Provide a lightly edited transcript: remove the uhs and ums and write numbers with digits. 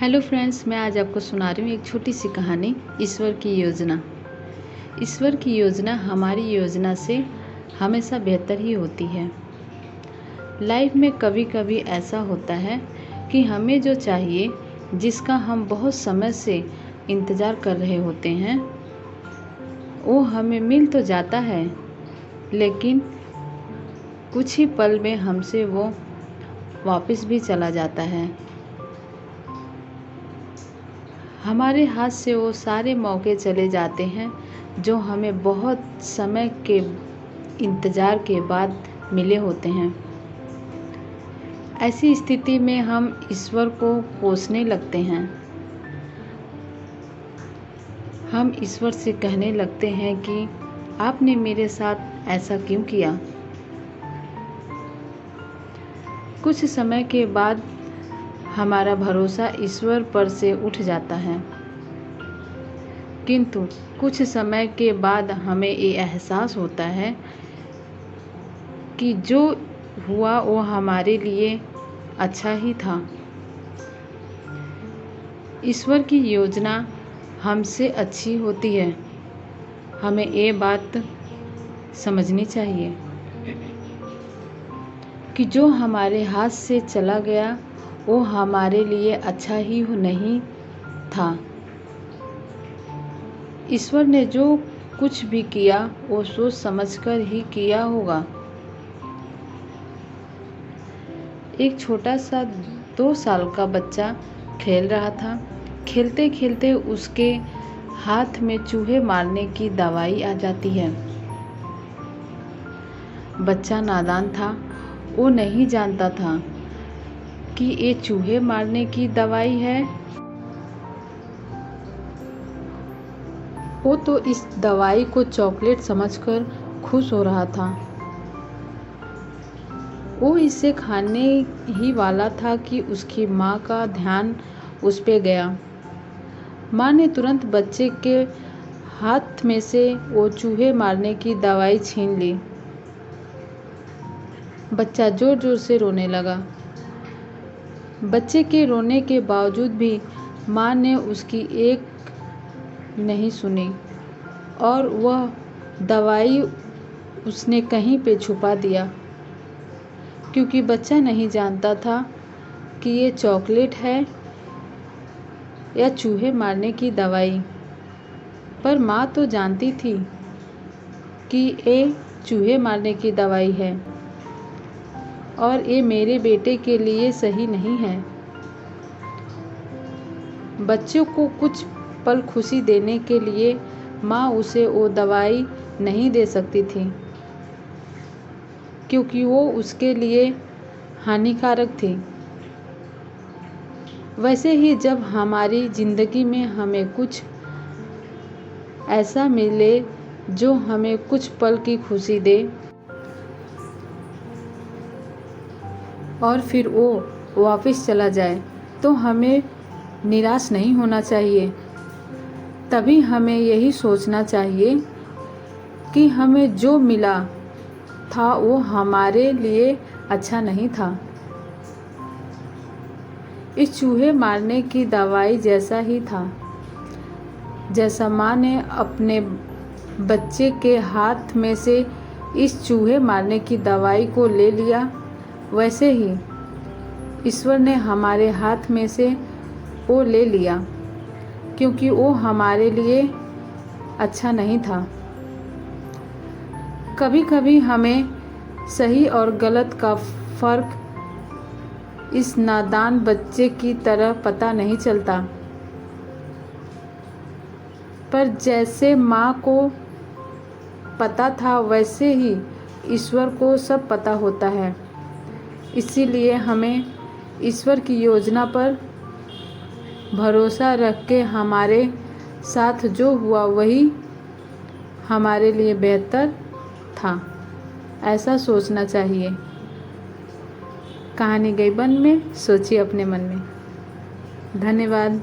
Hello friends, मैं आज आपको सुना रही हूँ एक छोटी सी कहानी। ईश्वर की योजना। ईश्वर की योजना हमारी योजना से हमेशा बेहतर ही होती है। लाइफ में कभी कभी ऐसा होता है कि हमें जो चाहिए, जिसका हम बहुत समय से इंतज़ार कर रहे होते हैं, वो हमें मिल तो जाता है, लेकिन कुछ ही पल में हमसे वो वापस भी चला जाता है। हमारे हाथ से वो सारे मौके चले जाते हैं जो हमें बहुत समय के इंतज़ार के बाद मिले होते हैं। ऐसी स्थिति में हम ईश्वर को कोसने लगते हैं। हम ईश्वर से कहने लगते हैं कि आपने मेरे साथ ऐसा क्यों किया। कुछ समय के बाद हमारा भरोसा ईश्वर पर से उठ जाता है, किंतु कुछ समय के बाद हमें ये एहसास होता है कि जो हुआ वो हमारे लिए अच्छा ही था। ईश्वर की योजना हमसे अच्छी होती है। हमें ये बात समझनी चाहिए कि जो हमारे हाथ से चला गया वो हमारे लिए अच्छा ही नहीं था। ईश्वर ने जो कुछ भी किया वो सोच समझकर ही किया होगा। एक छोटा सा 2 साल का बच्चा खेल रहा था। खेलते खेलते उसके हाथ में चूहे मारने की दवाई आ जाती है। बच्चा नादान था, वो नहीं जानता था कि ये चूहे मारने की दवाई है। वो तो इस दवाई को चॉकलेट समझकर खुश हो रहा था। वो इसे खाने ही वाला था कि उसकी माँ का ध्यान उस पे गया। माँ ने तुरंत बच्चे के हाथ में से वो चूहे मारने की दवाई छीन ली। बच्चा जोर जोर से रोने लगा। बच्चे के रोने के बावजूद भी माँ ने उसकी एक नहीं सुनी और वह दवाई उसने कहीं पे छुपा दिया, क्योंकि बच्चा नहीं जानता था कि ये चॉकलेट है या चूहे मारने की दवाई। पर माँ तो जानती थी कि ये चूहे मारने की दवाई है और ये मेरे बेटे के लिए सही नहीं है। बच्चों को कुछ पल खुशी देने के लिए माँ उसे वो दवाई नहीं दे सकती थी, क्योंकि वो उसके लिए हानिकारक थी। वैसे ही जब हमारी ज़िंदगी में हमें कुछ ऐसा मिले जो हमें कुछ पल की खुशी दे और फिर वो वापस चला जाए, तो हमें निराश नहीं होना चाहिए। तभी हमें यही सोचना चाहिए कि हमें जो मिला था वो हमारे लिए अच्छा नहीं था। इस चूहे मारने की दवाई जैसा ही था। जैसा माँ ने अपने बच्चे के हाथ में से इस चूहे मारने की दवाई को ले लिया, वैसे ही ईश्वर ने हमारे हाथ में से वो ले लिया, क्योंकि वो हमारे लिए अच्छा नहीं था। कभी कभी हमें सही और गलत का फ़र्क इस नादान बच्चे की तरह पता नहीं चलता, पर जैसे माँ को पता था वैसे ही ईश्वर को सब पता होता है। इसीलिए हमें ईश्वर की योजना पर भरोसा रख के हमारे साथ जो हुआ वही हमारे लिए बेहतर था, ऐसा सोचना चाहिए। कहानी गई बन में, सोचिए अपने मन में। धन्यवाद।